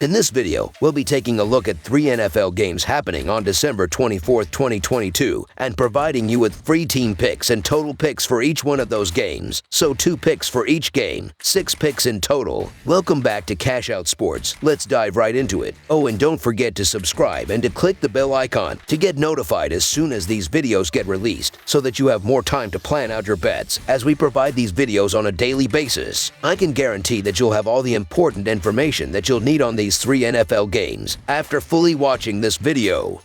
In this video, we'll be taking a look at 3 NFL games happening on December 24, 2022, and providing you with free team picks and total picks for each one of those games. So 2 picks for each game, 6 picks in total. Welcome back to Cash Out Sports. Let's dive right into it. Oh, and don't forget to subscribe and to click the bell icon to get notified as soon as these videos get released, so that you have more time to plan out your bets as we provide these videos on a daily basis. I can guarantee that you'll have all the important information that you'll need on these 3 NFL games after fully watching this video.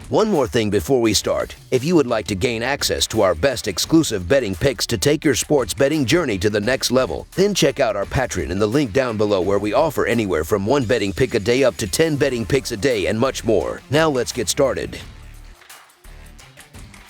One more thing before we start. If you would like to gain access to our best exclusive betting picks to take your sports betting journey to the next level, then check out our Patreon in the link down below, where we offer anywhere from 1 betting pick a day up to 10 betting picks a day and much more. Now let's get started.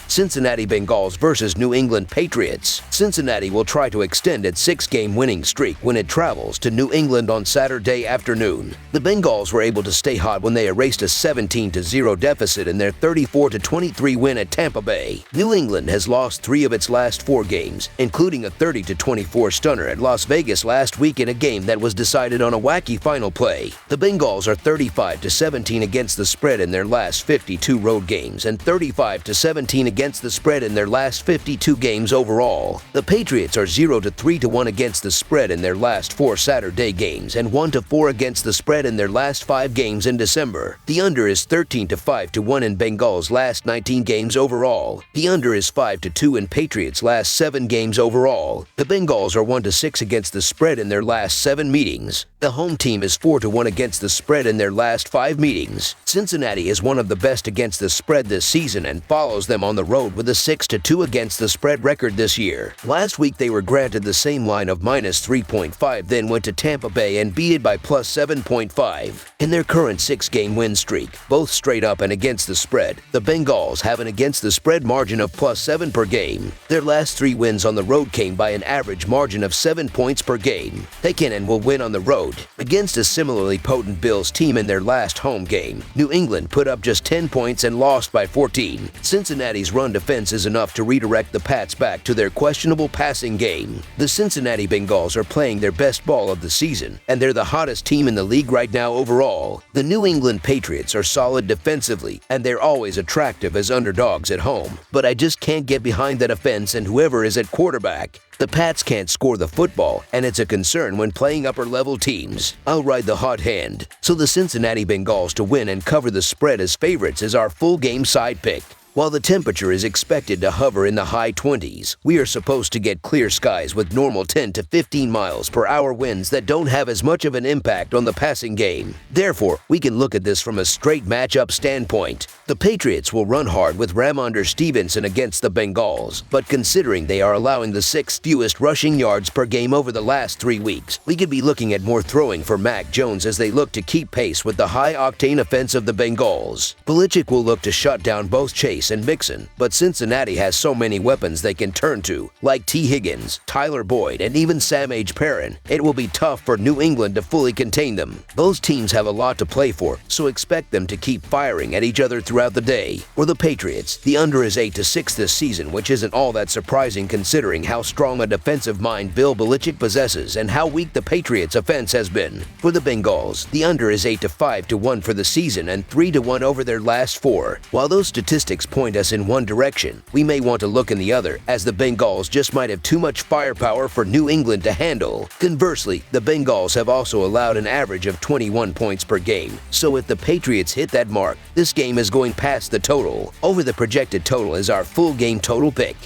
Cincinnati Bengals versus New England Patriots. Cincinnati will try to extend its 6-game winning streak when it travels to New England on Saturday afternoon. The Bengals were able to stay hot when they erased a 17-0 deficit in their 34-23 win at Tampa Bay. New England has lost 3 of its last 4 games, including a 30-24 stunner at Las Vegas last week in a game that was decided on a wacky final play. The Bengals are 35-17 against the spread in their last 52 road games and 35-17 against the spread in their last 52 games overall. The Patriots are 0-3-1 against the spread in their last 4 Saturday games and 1-4 against the spread in their last 5 games in December. The under is 13-5-1 in Bengals' last 19 games overall. The under is 5-2 in Patriots' last 7 games overall. The Bengals are 1-6 against the spread in their last 7 meetings. The home team is 4-1 against the spread in their last 5 meetings. Cincinnati is one of the best against the spread this season and follows them on the road with a 6-2 against the spread record this year. Last week they were granted the same line of -3.5, then went to Tampa Bay and beat it by +7.5. In their current 6-game win streak, both straight up and against the spread, the Bengals have an against the spread margin of +7 per game. Their last 3 wins on the road came by an average margin of 7 points per game. They can and will win on the road. Against a similarly potent Bills team in their last home game, New England put up just 10 points and lost by 14. Cincinnati's run defense is enough to redirect the Pats back to their questionable passing game. The Cincinnati Bengals are playing their best ball of the season, and they're the hottest team in the league right now overall. The New England Patriots are solid defensively, and they're always attractive as underdogs at home. But I just can't get behind that offense and whoever is at quarterback. The Pats can't score the football, and it's a concern when playing upper-level teams. I'll ride the hot hand, so the Cincinnati Bengals to win and cover the spread as favorites is our full-game side pick. While the temperature is expected to hover in the high 20s, we are supposed to get clear skies with normal 10 to 15 miles per hour winds that don't have as much of an impact on the passing game. Therefore, we can look at this from a straight matchup standpoint. The Patriots will run hard with Ramondre Stevenson against the Bengals, but considering they are allowing the 6th fewest rushing yards per game over the last 3 weeks, we could be looking at more throwing for Mac Jones as they look to keep pace with the high-octane offense of the Bengals. Belichick will look to shut down both Chase and Mixon, but Cincinnati has so many weapons they can turn to, like T. Higgins, Tyler Boyd, and even Sam Perrin. It will be tough for New England to fully contain them. Those teams have a lot to play for, so expect them to keep firing at each other throughout the day. For the Patriots, the under is 8-6 this season, which isn't all that surprising considering how strong a defensive mind Bill Belichick possesses and how weak the Patriots' offense has been. For the Bengals, the under is 8-5-1 for the season and 3-1 over their last 4. While those statistics point us in one direction, we may want to look in the other, as the Bengals just might have too much firepower for New England to handle. Conversely, the Bengals have also allowed an average of 21 points per game, so if the Patriots hit that mark, this game is going past the total. Over the projected total is our full game total pick.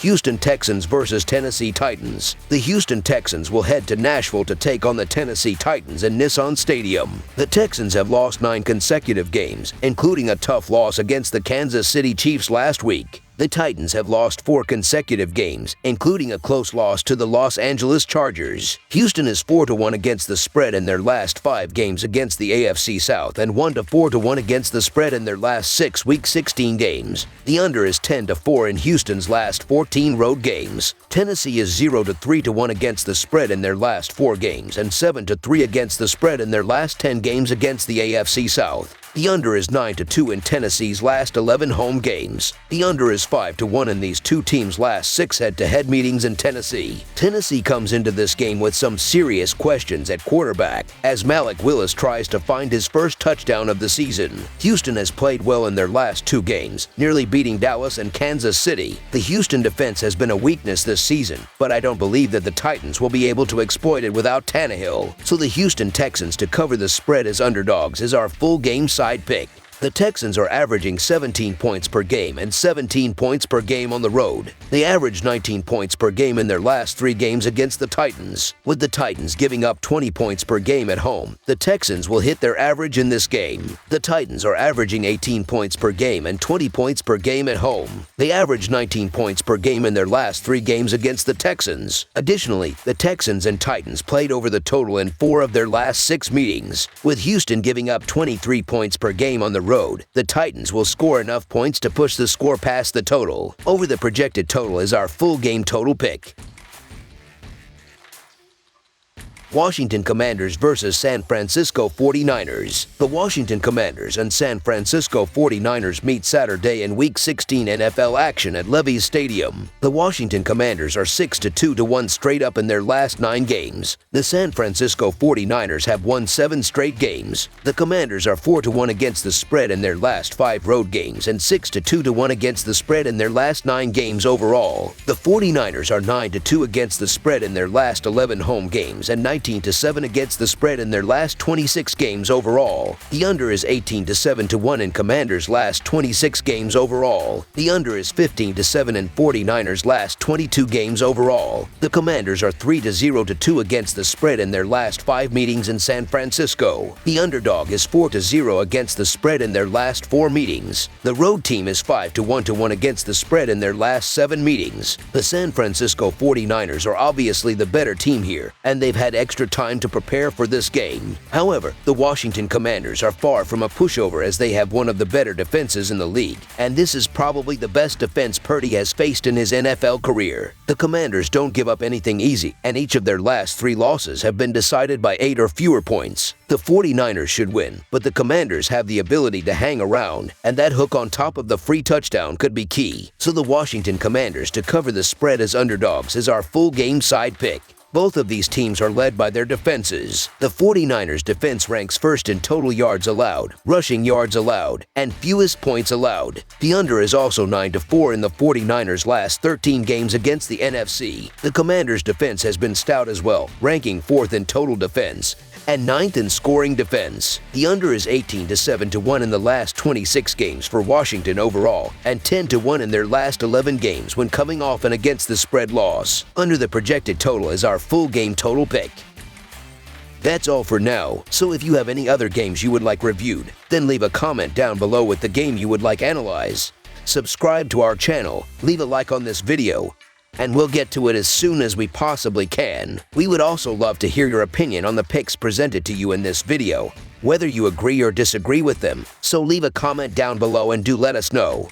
Houston Texans versus Tennessee Titans. The Houston Texans will head to Nashville to take on the Tennessee Titans in Nissan Stadium. The Texans have lost 9 consecutive games, including a tough loss against the Kansas City Chiefs last week. The Titans have lost 4 consecutive games, including a close loss to the Los Angeles Chargers. Houston is 4-1 against the spread in their last 5 games against the AFC South and 1-4-1 against the spread in their last 6 Week 16 games. The under is 10-4 in Houston's last 14 road games. Tennessee is 0-3-1 against the spread in their last 4 games and 7-3 against the spread in their last 10 games against the AFC South. The under is 9-2 in Tennessee's last 11 home games. The under is 5-1 in these two teams' last 6 head-to-head meetings in Tennessee. Tennessee comes into this game with some serious questions at quarterback as Malik Willis tries to find his first touchdown of the season. Houston has played well in their last 2 games, nearly beating Dallas and Kansas City. The Houston defense has been a weakness this season, but I don't believe that the Titans will be able to exploit it without Tannehill. So the Houston Texans to cover the spread as underdogs is our full game side pick. The Texans are averaging 17 points per game and 17 points per game on the road. They averaged 19 points per game in their last 3 games against the Titans. With the Titans giving up 20 points per game at home, the Texans will hit their average in this game. The Titans are averaging 18 points per game and 20 points per game at home. They averaged 19 points per game in their last 3 games against the Texans. Additionally, the Texans and Titans played over the total in 4 of their last 6 meetings. With Houston giving up 23 points per game on the road, the Titans will score enough points to push the score past the total. Over the projected total is our full game total pick. Washington Commanders versus San Francisco 49ers. The Washington Commanders and San Francisco 49ers meet Saturday in Week 16 NFL action at Levi's Stadium. The Washington Commanders are 6-2-1 straight up in their last 9 games. The San Francisco 49ers have won 7 straight games. The Commanders are 4-1 against the spread in their last 5 road games and 6-2-1 against the spread in their last 9 games overall. The 49ers are 9-2 against the spread in their last 11 home games and 19-7 against the spread in their last 26 games overall. The under is 18-7-1 in Commanders' last 26 games overall. The under is 15-7 in 49ers' last 22 games overall. The Commanders are 3-0-2 against the spread in their last 5 meetings in San Francisco. The underdog is 4-0 against the spread in their last 4 meetings. The road team is 5-1 against the spread in their last 7 meetings. The San Francisco 49ers are obviously the better team here, and they've had extra time to prepare for this game. However, the Washington Commanders are far from a pushover as they have one of the better defenses in the league, and this is probably the best defense Purdy has faced in his NFL career. The Commanders don't give up anything easy, and each of their last 3 losses have been decided by 8 or fewer points. The 49ers should win, but the Commanders have the ability to hang around, and that hook on top of the free touchdown could be key. So the Washington Commanders to cover the spread as underdogs is our full game side pick. Both of these teams are led by their defenses. The 49ers defense ranks first in total yards allowed, rushing yards allowed, and fewest points allowed. The under is also 9-4 in the 49ers' last 13 games against the NFC. The Commanders' defense has been stout as well, ranking 4th in total defense and 9th in scoring defense. The under is 18-7-1 in the last 26 games for Washington overall, and 10-1 in their last 11 games when coming off an against the spread loss. Under the projected total is our full game total pick. That's all for now, so if you have any other games you would like reviewed, then leave a comment down below with the game you would like analyzed. Subscribe to our channel, leave a like on this video, and we'll get to it as soon as we possibly can. We would also love to hear your opinion on the picks presented to you in this video, whether you agree or disagree with them, so leave a comment down below and do let us know.